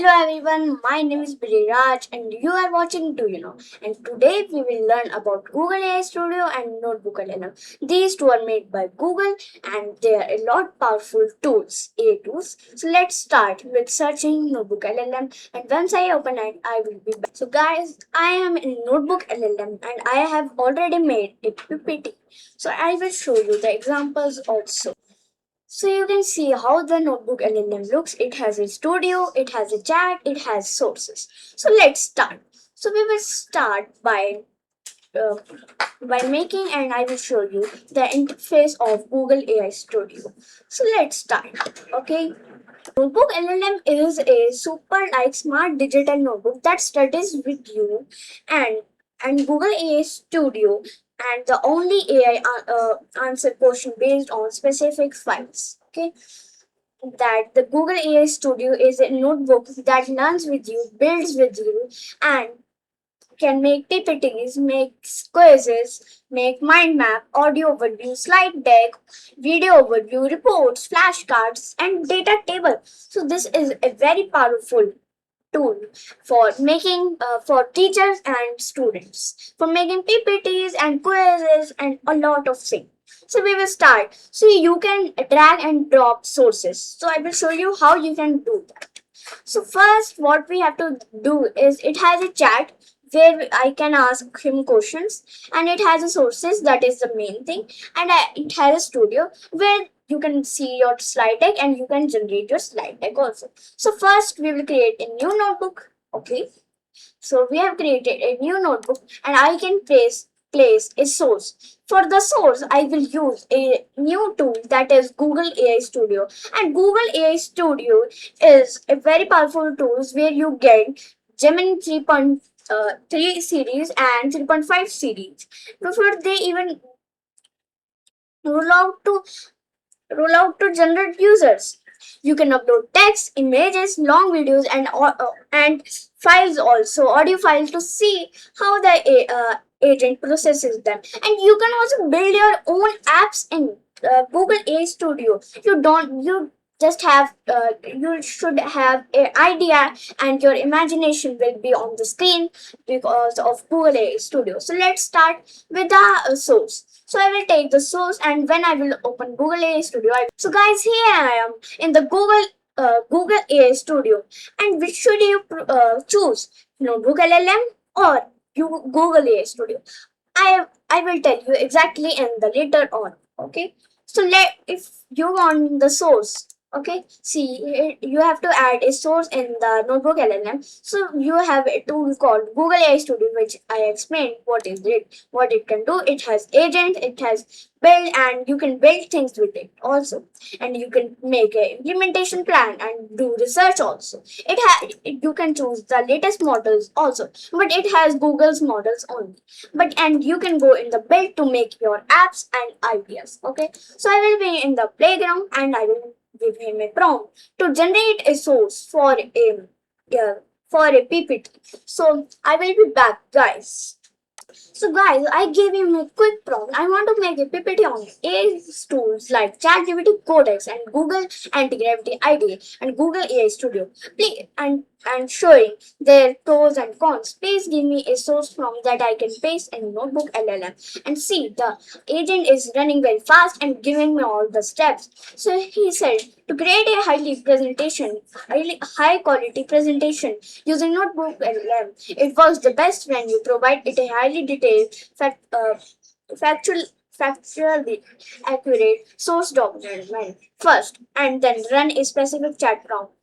Hello everyone, my name is Billy Raj and you are watching Do You Know? And today we will learn about Google AI Studio and Notebook LLM. These two are made by Google and they are a lot powerful tools, AI tools. So let's start with searching Notebook LLM and once I open it, I will be back. So guys, I am in Notebook LLM and I have already made a PPT. So I will show you the examples also. So you can see how the Notebook LLM looks. It has a studio, it has a chat, it has sources. So let's start. So we will start uh, by making, and I will show you the interface of Google AI Studio. So let's start. Okay. Notebook LLM is a super like smart digital notebook that studies with you and Google AI Studio and the only AI answer question based on specific files. Okay, that the Google AI Studio is a notebook that learns with you, builds with you, and can make PPTs, make quizzes, make mind map, audio overview, slide deck, video overview, reports, flashcards, and data table. So this is a very powerful tool for making for teachers and students for making PPTs and quizzes and a lot of things. So we will start. So you can drag and drop sources. So I will show you how you can do that. So first, what we have to do is it has a chat where I can ask him questions, and it has a sources that is the main thing, and it has a studio where you can see your slide deck and you can generate your slide deck also. So first, we will create a new notebook. Okay. So we have created a new notebook, and I can place a source. For the source, I will use a new tool that is Google AI Studio. And Google AI Studio is a very powerful tool where you get Gemini 3.3 series and 3.5 series. Before they even roll out to general users. You can upload text, images, long videos, and files also, audio files to see how the agent processes them. And you can also build your own apps in Google AI Studio. You just have you should have an idea and your imagination will be on the screen because of Google AI Studio. So let's start with the source. So I will take the source, and when I will open Google AI Studio, so guys, here I am in the Google AI Studio. And which should you choose? Notebook LLM or Google AI Studio? I will tell you exactly in the later on. Okay. So if you want the source. Okay, see you have to add a source in the Notebook LLM. So you have a tool called Google AI Studio, which I explained what is it, what it can do. It has agent, it has build, and you can build things with it also, and you can make an implementation plan and do research also. You can choose the latest models also, but it has Google's models only. But and you can go in the build to make your apps and ideas. Okay, so I will be in the playground and I will give him a prompt to generate a source uh, for a PPT. So I will be back, guys. So guys, I gave him a quick prompt. I want to make a PPT on AI tools like ChatGPT, Codex, and Google Anti-Gravity IDE and Google AI Studio. Please, and showing their pros and cons. Please give me a source from that I can paste in Notebook LLM and see the agent is running very fast and giving me all the steps. So he said to create a highly high quality presentation using Notebook LLM. It works the best when you provide it a highly detailed, factual, factually accurate source document first, and then run a specific chat prompt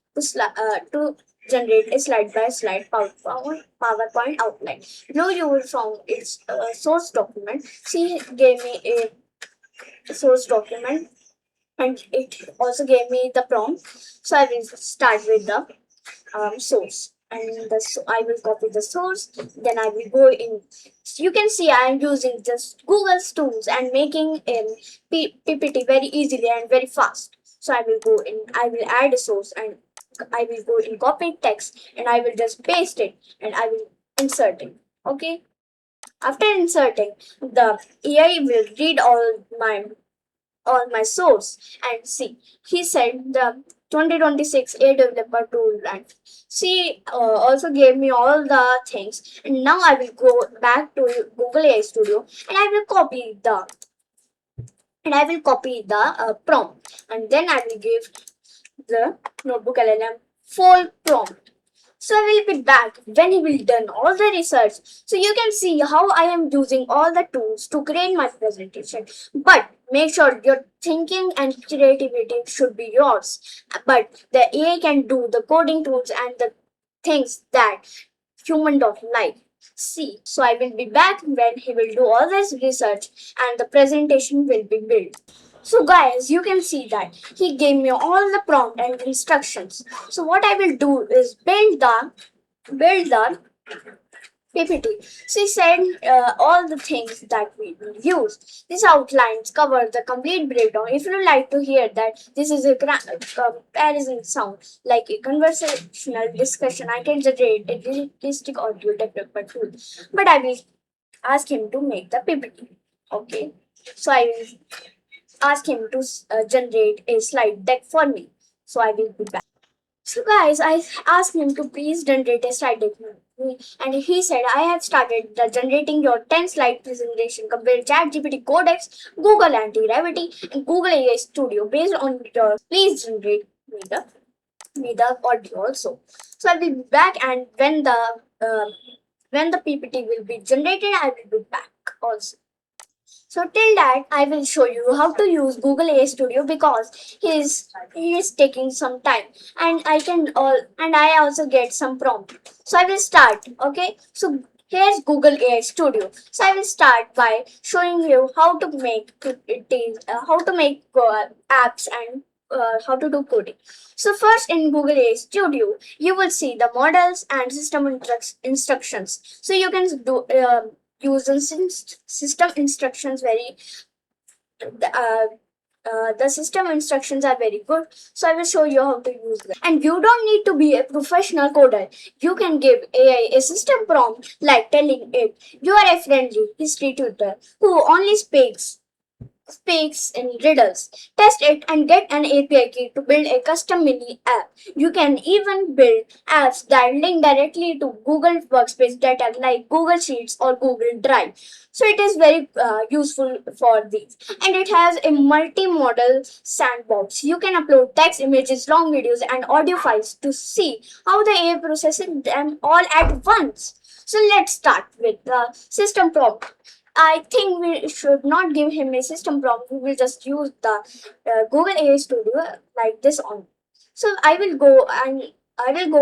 to generate a slide by slide PowerPoint outline. Below you will find its source document. She gave me a source document and it also gave me the prompt. So I will start with the source. And I will copy the source. Then I will go in. So you can see I am using just Google's tools and making PPT very easily and very fast. So I will go in. I will add a source and I will go in copy text and I will just paste it and I will insert it. Okay. After inserting, the AI will read all my source and see. He said the 2026 A developer tool, and she also gave me all the things. And now I will go back to Google AI Studio, and I will copy the prompt, and then I will give the Notebook LLM full prompt. So I will be back when he will done all the research. So you can see how I am using all the tools to create my presentation. But make sure your thinking and creativity should be yours. But the AI can do the coding tools and the things that human don't like. See, so I will be back when he will do all this research and the presentation will be built. So guys, you can see that he gave me all the prompt and instructions. So what I will do is build the PPT. She said all the things that we will use. These outlines cover the complete breakdown. If you like to hear that, this is a comparison sound like a conversational discussion. I can generate a realistic audio developer tool, but I will ask him to make the PPT. Okay, so I will ask him to generate a slide deck for me. So I will be back. So guys, I asked him to please generate a slide deck for me, and he said I have started the generating your 10 slide presentation. Compare ChatGPT Codex, Google Anti-Gravity, and Google AI Studio based on your. Please generate me the audio also. So I'll be back, and when the PPT will be generated, I will be back also. So till that, I will show you how to use Google AI Studio because he is taking some time, and I also get some prompt. So I will start. Okay. So here's Google AI Studio. So I will start by showing you how to make apps and how to do coding. So first in Google AI Studio, you will see the models and instructions. So you can do using system instructions very uh, the system instructions are very good, so I will show you how to use them. And you don't need to be a professional coder. You can give AI a system prompt like telling it you are a friendly history tutor who only speaks in riddles. Test it and get an API key to build a custom mini app. You can even build apps that link directly to Google Workspace data like Google Sheets or Google Drive. So it is very useful for these. And it has a multi-modal sandbox. You can upload text, images, long videos, and audio files to see how the AI processes them all at once. So let's start with the system prompt. I think we should not give him a system prompt. We will just use the Google AI Studio like this on. So I will go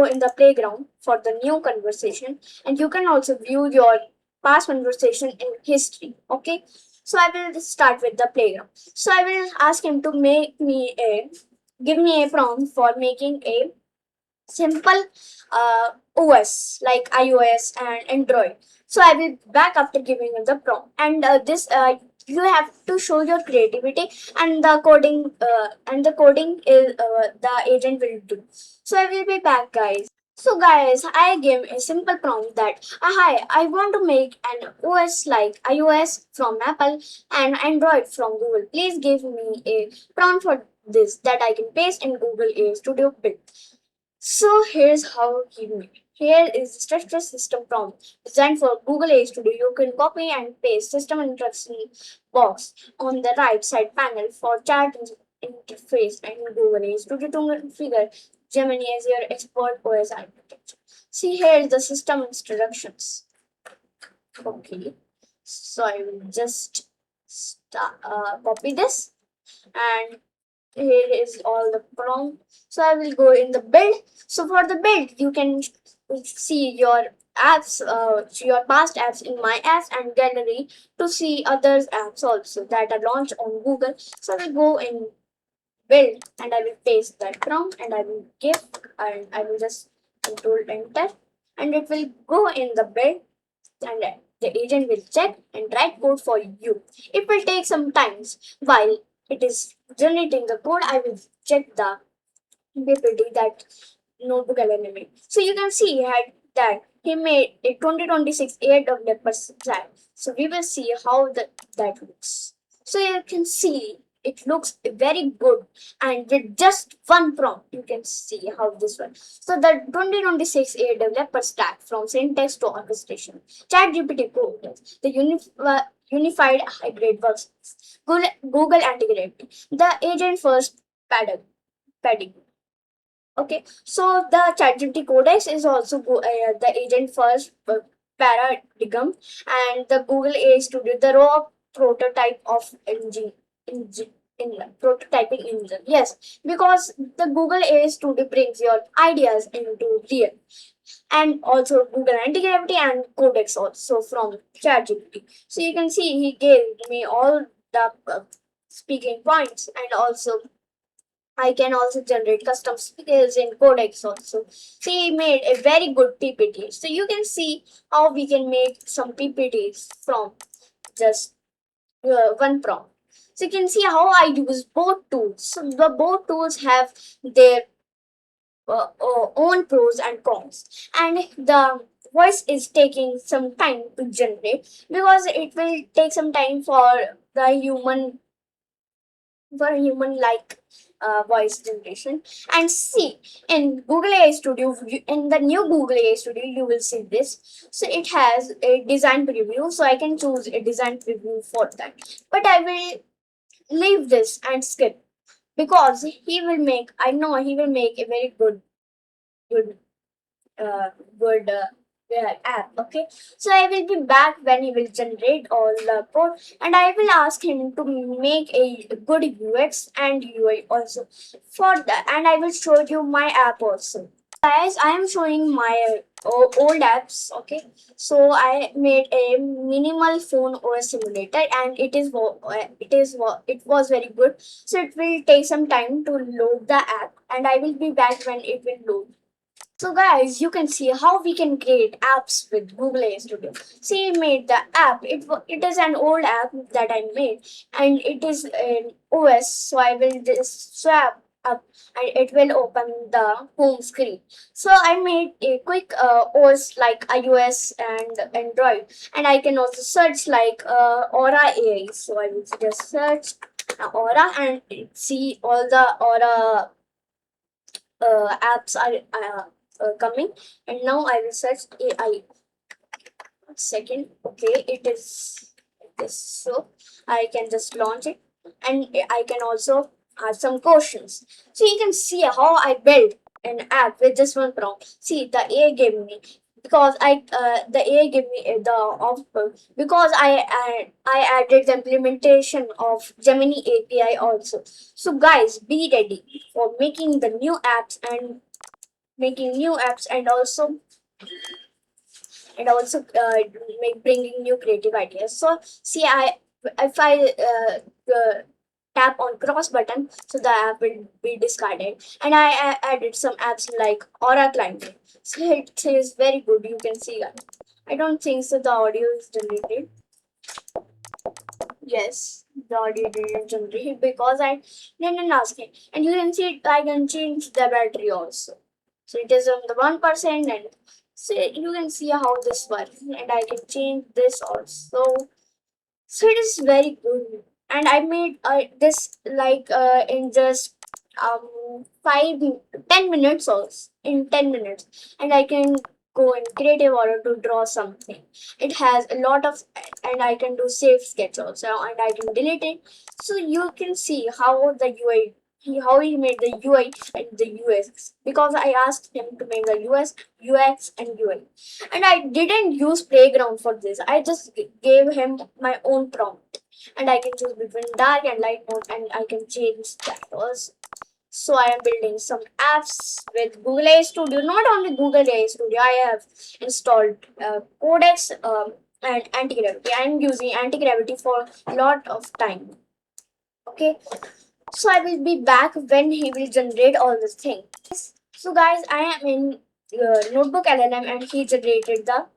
in the playground for the new conversation, and you can also view your past conversation in history. Okay. So I will start with the playground. So I will ask him to give me a prompt for making a simple OS like iOS and Android. So I will back after giving you the prompt, and this you have to show your creativity, and the coding is the agent will do. So I will be back, guys. So guys, I gave a simple prompt that hi, I want to make an OS like iOS from Apple and Android from Google. Please give me a prompt for this that I can paste in Google AI Studio build. So here's how he made. Here is the structure system prompt designed for Google AI Studio. You can copy and paste system instruction box on the right side panel for chat interface and Google AI Studio to configure Gemini as your expert OS architecture. See here is the system instructions. Okay, so I will just copy this, and here is all the prompt. So I will go in the build. So for the build, you can see your apps, your past apps in my apps and gallery to see others apps also that are launched on Google. So I will go in build, and I will paste that prompt, and I will give, and I will just control enter, and it will go in the build, and the agent will check and write code for you. It will take some times while it is generating the code. I will check the PPT that Notebook LLM. So you can see that he made a 2026 AI developer slide. So we will see how that looks. So you can see it looks very good. And with just one prompt, you can see how this one. So the 2026 AI developer stack from syntax to orchestration. ChatGPT Code, the unified hybrid workspace. Google Anti-Gravity, the agent first paradigm. Okay, so the ChatGPT Codex is also the agent first paradigm, and the Google AI Studio, the raw prototype of engine in prototyping engine. Yes, because the Google AI Studio brings your ideas into real, and also Google Anti-Gravity and Codex also from ChatGPT. So you can see he gave me all the speaking points, and also I can also generate custom skills in Codex also. She made a very good PPT. So you can see how we can make some PPTs from just one prompt. So you can see how I use both tools. So the both tools have their own pros and cons. And the voice is taking some time to generate because it will take some time the human for human like voice generation. And see, in Google AI Studio, in the new Google AI Studio, you will see this. So it has a design preview, so I can choose a design preview for that. But I will leave this and skip because he will make, I know he will make a very good uh, good app. Okay, so I will be back when he will generate all the code, and I will ask him to make a good UX and UI also for that, and I will show you my app also. Guys, I am showing my old apps. Okay, so I made a minimal phone OS simulator, and it was very good. So it will take some time to load the app, and I will be back when it will load. So guys, you can see how we can create apps with Google AI Studio. See, I made the app. It is an old app that I made, and it is an OS. So I will just swap up, and it will open the home screen. So I made a quick OS like iOS and Android, and I can also search like Aura AI. So I will just search Aura and see all the Aura apps are coming. And now I will search AI. Second, okay, it is this. So I can just launch it, and I can also ask some questions. So you can see how I built an app with just one prompt. See, the AI gave me because the AI gave me the output because I added the implementation of Gemini API also. So guys, be ready for making the new apps and making new apps, and also bringing new creative ideas. So see, I if I tap on cross button, so the app will be discarded, and I added some apps like Aura Climbing. So it is very good. You can see that. I don't think so. The audio is deleted. Yes, the audio didn't generate because I didn't ask it. And you can see I can change the battery also. So it is on the 1%, and so you can see how this works. And I can change this also. So it is very good. And I made this like in just 10 minutes also. In 10 minutes, and I can go in creative order to draw something. It has a lot of, and I can do save sketch also, and I can delete it. So you can see how the UI, how he made the UI and the UX, because I asked him to make the UX and UI, and I didn't use Playground for this. I just gave him my own prompt, and I can choose between dark and light mode, and I can change that also. So I am building some apps with Google AI Studio. Not only Google AI Studio, I have installed Codex and Anti-Gravity. I am using Anti-Gravity for a lot of time. Okay, so I will be back when he will generate all this thing. So guys, I am in Notebook LLM, and he generated the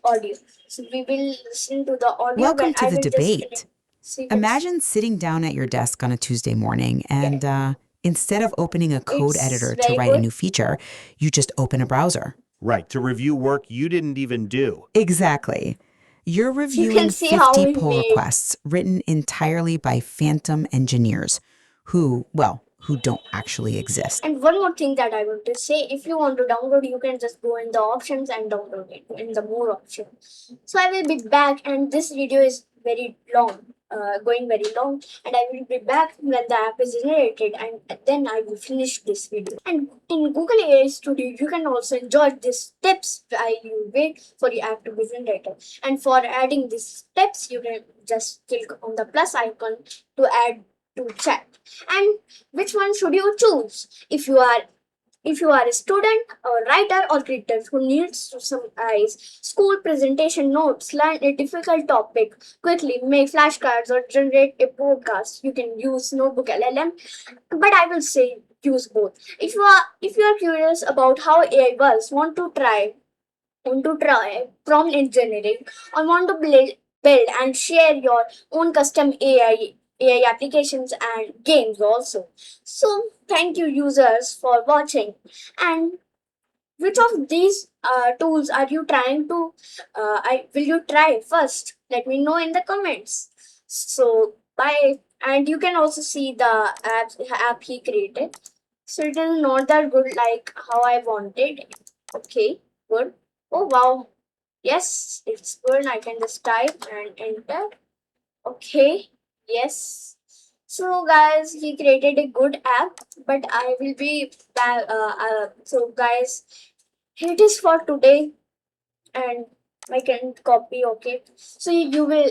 audio. So we will listen to the audio. Welcome when to I the will debate. Just so you can Imagine sitting down at your desk on a Tuesday morning and instead of opening a code It's editor to very write a good. new feature, you just open a browser. Right, to review work you didn't even do. Exactly. You're You can reviewing see how 50 we pull made. requests written entirely by phantom engineers who don't actually exist. And one more thing that I want to say, if you want to download, you can just go in the options and download it in the more option. So I will be back, and this video is very long, going very long, and I will be back when the app is generated, and then I will finish this video. And in Google AI Studio, you can also enjoy these tips while you wait for your app to be generated. And for adding these steps, you can just click on the plus icon to add to chat. And which one should you choose if you are a student or writer or creator who needs to summarize school presentation notes, learn a difficult topic quickly, make flashcards, or generate a podcast, you can use Notebook LLM. But I will say use both. If you are curious about how AI works, want to try prompt engineering, or want to build and share your own custom AI applications and games also. So thank you users for watching. And which of these tools are you trying to I will you try first? Let me know in the comments. So bye. And you can also see the app he created. So it is not that good like how I wanted. Okay, good. Oh wow. Yes, it's good. I can just type and enter. Okay. Yes. So guys, he created a good app, but I will be back. So guys, it is for today, and I can copy. Okay. So you will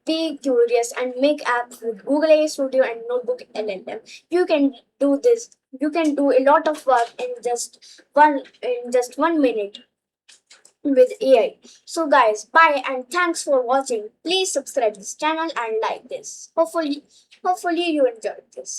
be curious and make apps with Google AI Studio and Notebook LLM. You can do this. You can do a lot of work in just 1 minute with AI. So guys, bye and thanks for watching. Please subscribe this channel and like this. Hopefully you enjoyed this.